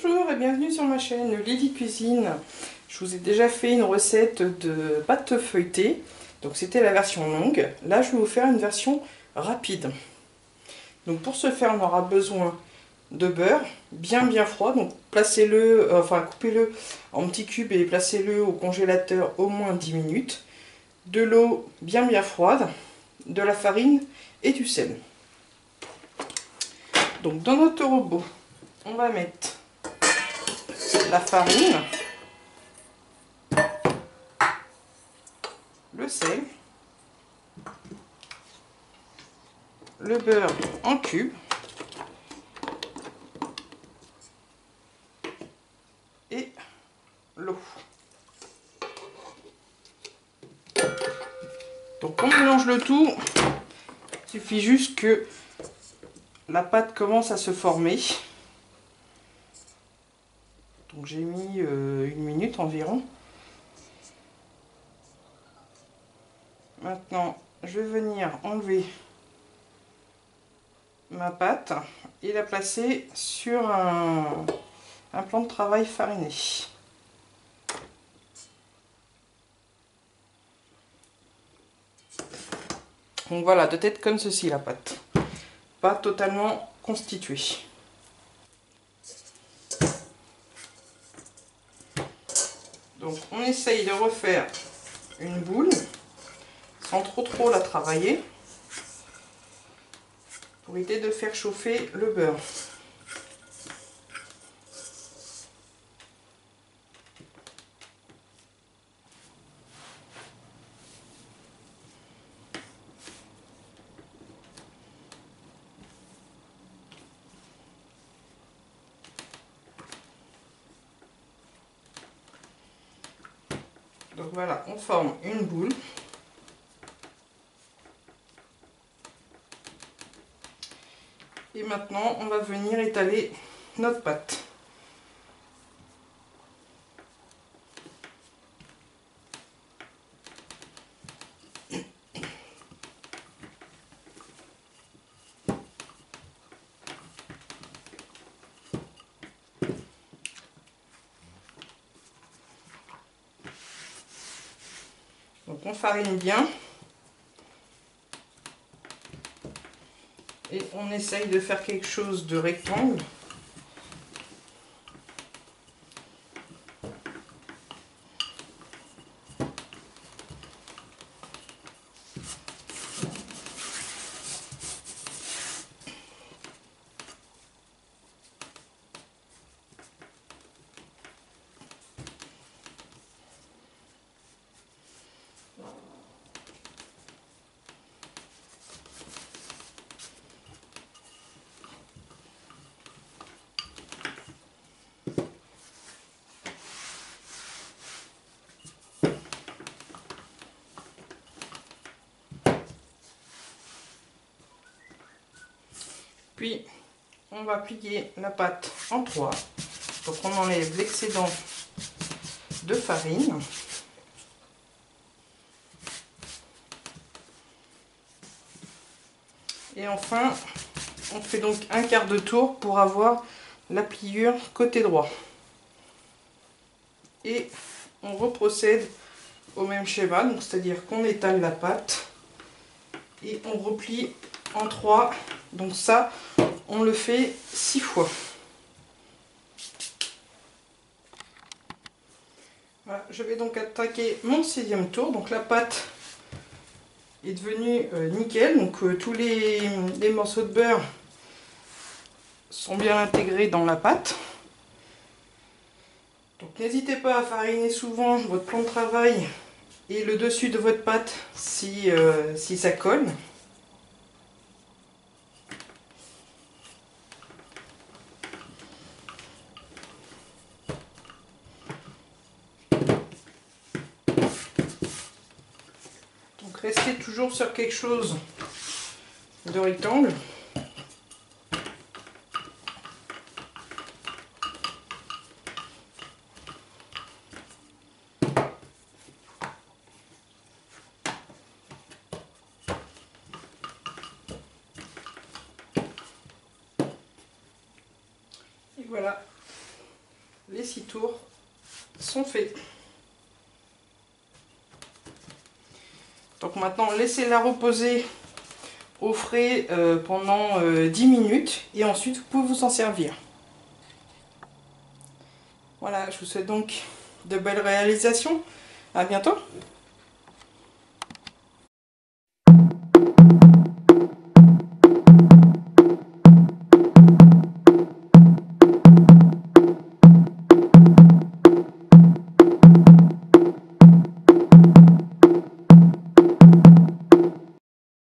Bonjour et bienvenue sur ma chaîne Lily Cuisine. Je vous ai déjà fait une recette de pâte feuilletée, donc c'était la version longue. Là je vais vous faire une version rapide. Donc pour ce faire on aura besoin de beurre bien froid, donc placez-le, coupez-le en petits cubes et placez-le au congélateur au moins 10 minutes. De l'eau bien froide, de la farine et du sel. Donc dans notre robot, on va mettre la farine, le sel, le beurre en cubes et l'eau. Donc on mélange le tout, il suffit juste que la pâte commence à se former. Donc j'ai mis 1 minute environ. Maintenant je vais venir enlever ma pâte et la placer sur un plan de travail fariné. Donc voilà, de tête comme ceci la pâte, pas totalement constituée. Donc on essaye de refaire une boule sans trop la travailler pour éviter de faire chauffer le beurre. Donc voilà, on forme une boule. Et maintenant, on va venir étaler notre pâte. Donc on farine bien. Et on essaye de faire quelque chose de rectangle. Puis on va plier la pâte en 3. Donc on enlève l'excédent de farine. Et enfin, on fait donc un quart de tour pour avoir la pliure côté droit. Et on reprocède au même schéma, donc c'est-à-dire qu'on étale la pâte et on replie en 3. Donc ça, on le fait 6 fois. Voilà, je vais donc attaquer mon 6e tour. Donc la pâte est devenue nickel. Donc tous les morceaux de beurre sont bien intégrés dans la pâte. Donc n'hésitez pas à fariner souvent votre plan de travail et le dessus de votre pâte si ça colle. Donc restez toujours sur quelque chose de rectangle. Et voilà, les 6 tours sont faits. Donc maintenant, laissez-la reposer au frais pendant 10 minutes et ensuite vous pouvez vous en servir. Voilà, je vous souhaite donc de belles réalisations. À bientôt!